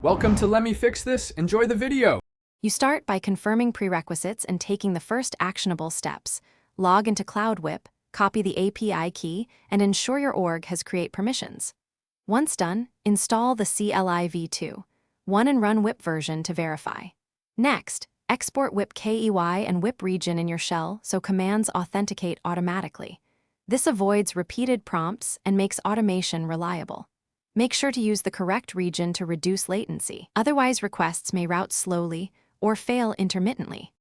Welcome to Let Me Fix This. Enjoy the video. You start by confirming prerequisites and taking the first actionable steps. Log into CloudWhip, copy the API key, and ensure your org has create permissions. Once done, install the CLI v2, and run whip version to verify. Next, export whip KEY and whip region in your shell so commands authenticate automatically. This avoids repeated prompts and makes automation reliable. Make sure to use the correct region to reduce latency, otherwise requests may route slowly or fail intermittently.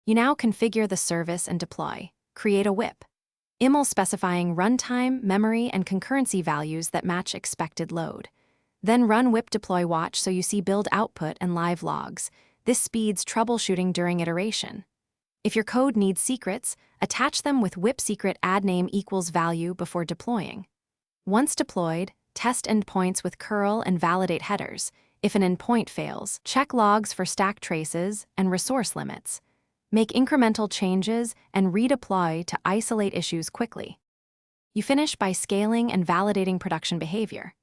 You now configure the service and deploy. Create a whip. IML specifying runtime, memory, and concurrency values that match expected load. Then run whip deploy watch so you see build output and live logs. This speeds troubleshooting during iteration. If your code needs secrets, attach them with whip secret add name equals value before deploying. Once deployed, test endpoints with curl and validate headers. If an endpoint fails, check logs for stack traces and resource limits. Make incremental changes and redeploy to isolate issues quickly. You finish by scaling and validating production behavior.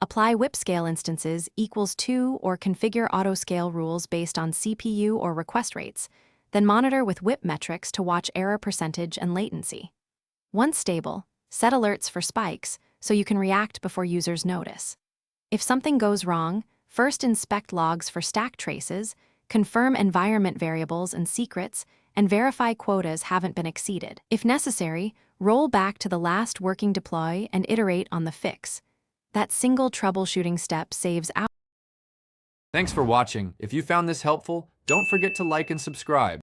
Apply whip scale instances equals 2 or configure auto-scale rules based on CPU or request rates, then monitor with whip metrics to watch error percentage and latency. Once stable, set alerts for spikes so you can react before users notice. If something goes wrong, first inspect logs for stack traces, confirm environment variables and secrets, and verify quotas haven't been exceeded. If necessary, roll back to the last working deploy and iterate on the fix. That single troubleshooting step saves hours. Thanks for watching. If you found this helpful, don't forget to like and subscribe.